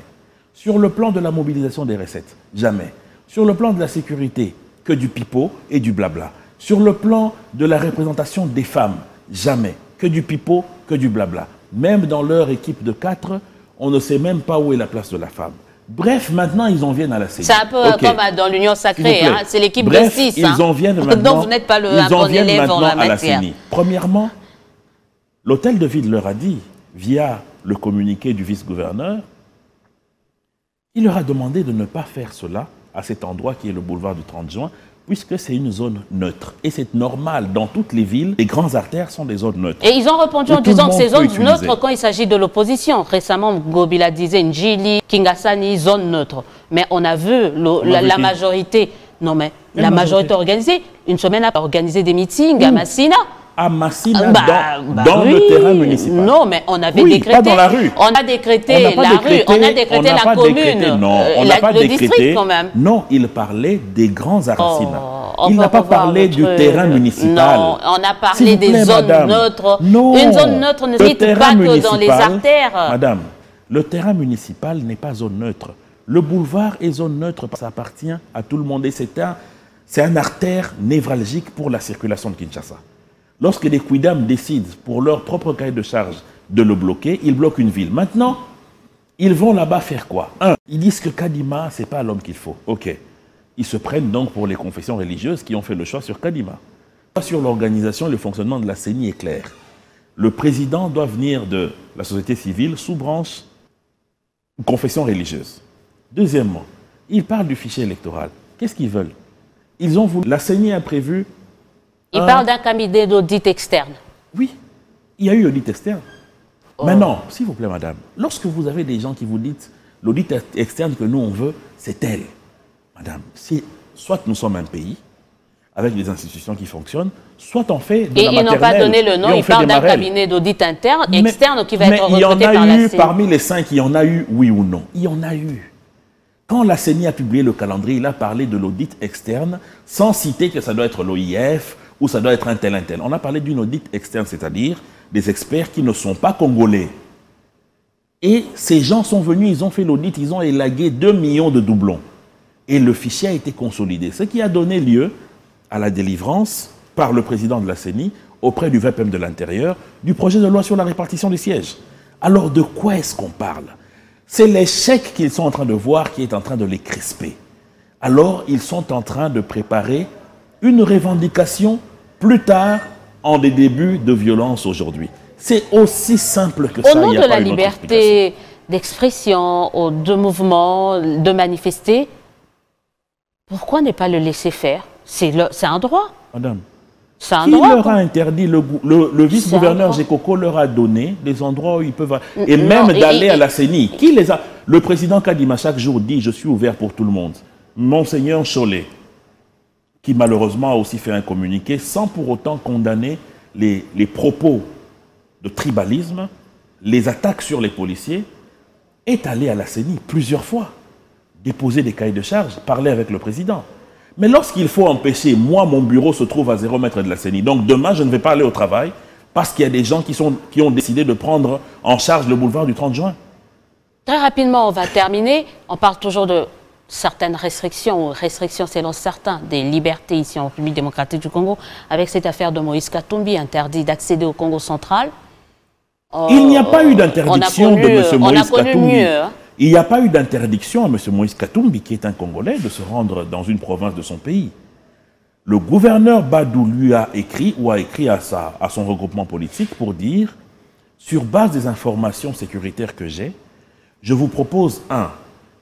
Sur le plan de la mobilisation des recettes? Jamais. Sur le plan de la sécurité, que du pipeau et du blabla. Sur le plan de la représentation des femmes? Jamais. Que du pipeau, que du blabla. Même dans leur équipe de 4, on ne sait même pas où est la place de la femme. Bref, maintenant, ils en viennent à la CENI. C'est un peu comme dans l'Union Sacrée, hein, c'est l'équipe de 6. Ils en viennent maintenant, donc vous n'êtes pas un bon élève en la matière. Premièrement, l'hôtel de ville leur a dit, via le communiqué du vice-gouverneur, il leur a demandé de ne pas faire cela à cet endroit qui est le boulevard du 30 juin, puisque c'est une zone neutre. Et c'est normal, dans toutes les villes, les grandes artères sont des zones neutres. Et ils ont répondu en disant que c'est zone neutre quand il s'agit de l'opposition. Récemment, Gobila disait Njili, Kingasani, zone neutre. Mais on a vu la majorité, non mais la majorité organisée, une semaine a organisé des meetings à Massina. À Massina, dans le terrain municipal. Non, mais on avait décrété. Pas dans la rue. On a décrété la rue, on a décrété la commune. Non, on n'a pas décrété. District quand même. Non, il parlait des grands arracinas. Il n'a pas parlé du terrain municipal. Non, on a parlé des zones neutres. Non, une zone neutre ne se pas que dans les artères. Madame, le terrain municipal n'est pas zone neutre. Le boulevard est zone neutre, ça appartient à tout le monde. Et c'est un artère névralgique pour la circulation de Kinshasa. Lorsque les Quidam décident, pour leur propre cahier de charge, de le bloquer, ils bloquent une ville. Maintenant, ils vont là-bas faire quoi? Ils disent que Kadima, ce n'est pas l'homme qu'il faut. OK. Ils se prennent donc pour les confessions religieuses qui ont fait le choix sur Kadima. Sur l'organisation et le fonctionnement de la CENI est clair. Le président doit venir de la société civile sous branche confession religieuse. Deuxièmement, ils parlent du fichier électoral. Qu'est-ce qu'ils veulent? Ils ont voulu... La CENI a prévu... Ils parlent d'un cabinet d'audit externe. Oui, il y a eu audit externe. Maintenant, s'il vous plaît, madame, lorsque vous avez des gens qui vous disent l'audit externe que nous on veut, c'est tel. Madame, soit nous sommes un pays avec des institutions qui fonctionnent, soit on fait de la maternelle. Et ils n'ont pas donné le nom, ils parlent d'un cabinet d'audit externe qui va être recruté par la CENI. Mais il y en a eu, parmi les 5, il y en a eu, oui ou non? Il y en a eu. Quand la CENI a publié le calendrier, il a parlé de l'audit externe sans citer que ça doit être l'OIF ou ça doit être un tel. On a parlé d'une audit externe, c'est-à-dire des experts qui ne sont pas congolais. Et ces gens sont venus, ils ont fait l'audit, ils ont élagué 2 millions de doublons. Et le fichier a été consolidé, ce qui a donné lieu à la délivrance par le président de la CENI auprès du VPM de l'Intérieur du projet de loi sur la répartition des sièges. Alors de quoi est-ce qu'on parle? C'est l'échec qu'ils sont en train de voir qui est en train de les crisper. Alors ils sont en train de préparer une revendication plus tard en des débuts de violence aujourd'hui. C'est aussi simple que ça. Au nom de la liberté d'expression, de mouvement, de manifester, pourquoi ne pas le laisser faire? C'est un droit. Madame, qui leur a interdit, le vice-gouverneur Gekoko leur a donné des endroits où ils peuvent... Et même d'aller à la CENI. Qui les a... Le président Kadima chaque jour dit « Je suis ouvert pour tout le monde ». Monseigneur Cholet, qui malheureusement a aussi fait un communiqué sans pour autant condamner les propos de tribalisme, les attaques sur les policiers, est allé à la CENI plusieurs fois, déposer des cahiers de charges, parler avec le président. Mais lorsqu'il faut empêcher, moi, mon bureau se trouve à 0 mètre de la CENI, donc demain, je ne vais pas aller au travail parce qu'il y a des gens qui ont décidé de prendre en charge le boulevard du 30 juin. Très rapidement, on va terminer. On parle toujours de certaines restrictions selon certains, des libertés ici en République démocratique du Congo, avec cette affaire de Moïse Katumbi, interdit d'accéder au Congo central. Il n'y a pas eu d'interdiction de M. Moïse Katumbi. Hein. Il n'y a pas eu d'interdiction à M. Moïse Katumbi, qui est un Congolais, de se rendre dans une province de son pays. Le gouverneur Badou lui a écrit, ou a écrit à son regroupement politique pour dire, sur base des informations sécuritaires que j'ai, je vous propose, 1,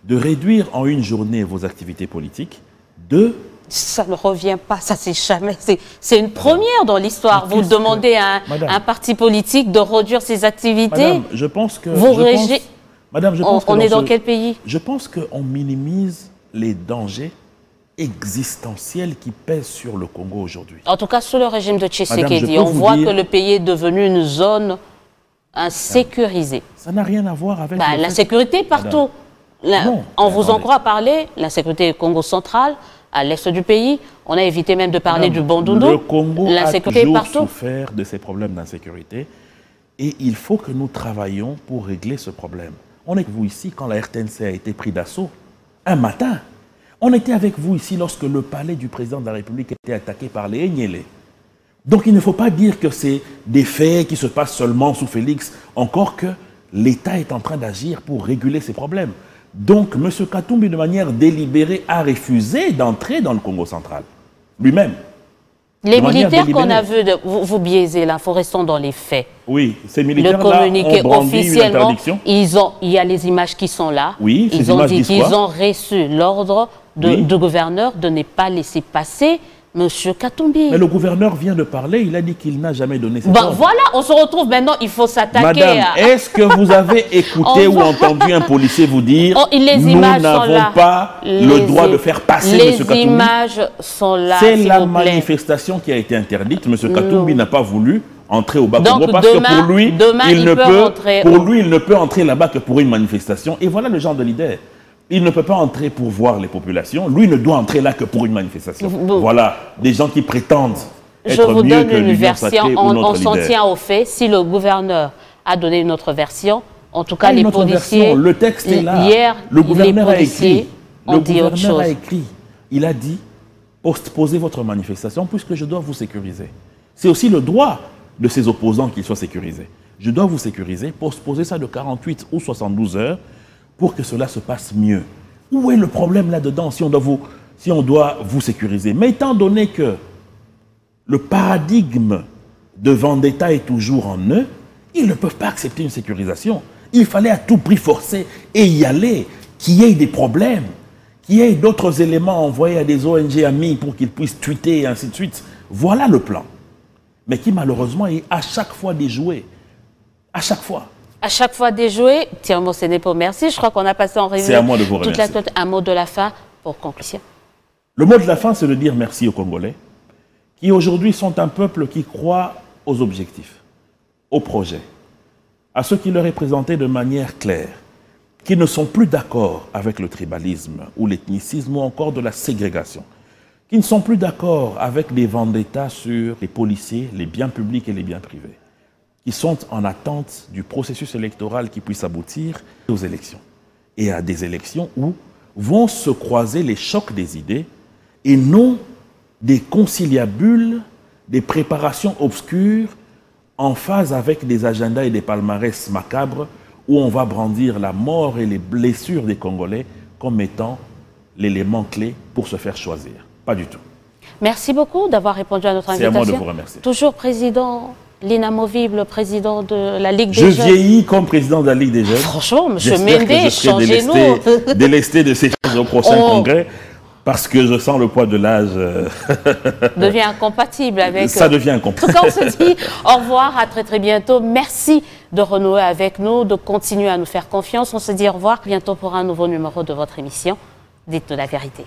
de réduire en une journée vos activités politiques, 2... Ça ne revient pas, ça c'est jamais... C'est une première dans l'histoire. Vous demandez à un parti politique de réduire ses activités. Madame, je pense que... Madame, on est dans quel pays? Je pense qu'on minimise les dangers existentiels qui pèsent sur le Congo aujourd'hui. En tout cas, sous le régime de Tshisekedi, on voit que le pays est devenu une zone insécurisée. Ça n'a rien à voir avec... La sécurité partout. On vous en croit parler, la sécurité du Congo central, à l'est du pays. On a évité même de parler du Bandundu. Le Congo a toujours partout. souffert de ces problèmes d'insécurité et il faut que nous travaillions pour régler ce problème. On est avec vous ici quand la RTNC a été pris d'assaut, un matin. On était avec vous ici lorsque le palais du président de la République était attaqué par les Enyélé. Donc il ne faut pas dire que c'est des faits qui se passent seulement sous Félix, encore que l'État est en train d'agir pour réguler ces problèmes. Donc M. Katumbi, de manière délibérée, a refusé d'entrer dans le Congo central, lui-même. Les militaires qu'on a vus, vous biaisez l'info, restons dans les faits. Oui, ces militaires-là ont communiqué officiellement, il y a les images qui sont là. Oui, ils ont dit qu'ils ont reçu l'ordre du gouverneur de ne pas laisser passer M. Katumbi. Mais le gouverneur vient de parler, il a dit qu'il n'a jamais donné cet ordre. Voilà, on se retrouve maintenant, il faut s'attaquer Madame, est-ce que vous avez écouté ou entendu un policier vous dire nous n'avons pas le droit de faire passer M. Katumbi? Les images sont là, c'est la manifestation qui a été interdite. M. Katumbi n'a pas voulu entrer au Bas-Congo parce que pour lui, il ne peut entrer là-bas que pour une manifestation. Et voilà le genre de leader. Il ne peut pas entrer pour voir les populations. Lui ne doit entrer là que pour une manifestation. Voilà, des gens qui prétendent être mieux que l'Union sacrée ou notre leader. On s'en tient au fait. Si le gouverneur a donné une autre version, en tout cas les policiers... Le texte est là. Hier, le gouverneur a écrit. Le gouverneur a écrit. Il a dit, posez votre manifestation puisque je dois vous sécuriser. C'est aussi le droit de ses opposants qu'ils soient sécurisés. Je dois vous sécuriser, poser ça de 48 ou 72 heures pour que cela se passe mieux. Où est le problème là-dedans si on doit vous sécuriser? Mais étant donné que le paradigme de vendetta est toujours en eux, ils ne peuvent pas accepter une sécurisation. Il fallait à tout prix forcer et y aller, qu'il y ait des problèmes, qu'il y ait d'autres éléments envoyés à des ONG amis pour qu'ils puissent tweeter et ainsi de suite. Voilà le plan. Mais qui malheureusement est à chaque fois déjoué. À chaque fois. À chaque fois déjoué, Thierry Mosenepo, merci. Je crois qu'on a passé en revue. C'est à moi de vous remercier. Un mot de la fin pour conclusion. Le mot de la fin, c'est de dire merci aux Congolais, qui aujourd'hui sont un peuple qui croit aux objectifs, aux projets, à ceux qui leur est présenté de manière claire, qui ne sont plus d'accord avec le tribalisme ou l'ethnicisme ou encore de la ségrégation, qui ne sont plus d'accord avec des vendettas sur les policiers, les biens publics et les biens privés, qui sont en attente du processus électoral qui puisse aboutir aux élections. Et à des élections où vont se croiser les chocs des idées et non des conciliabules, des préparations obscures en phase avec des agendas et des palmarès macabres où on va brandir la mort et les blessures des Congolais comme étant l'élément clé pour se faire choisir. Pas du tout. Merci beaucoup d'avoir répondu à notre invitation. C'est à moi de vous remercier. Toujours président... l'inamovible président de la Ligue des Jeunes. Je vieillis comme président de la Ligue des Jeunes. Franchement, M. Méndé, changez-nous. Délesté de ces choses au prochain congrès, parce que je sens le poids de l'âge. Devient incompatible avec... Ça devient incompatible. En tout cas, on se dit au revoir, à très très bientôt. Merci de renouer avec nous, de continuer à nous faire confiance. On se dit au revoir bientôt pour un nouveau numéro de votre émission. Dites-nous la vérité.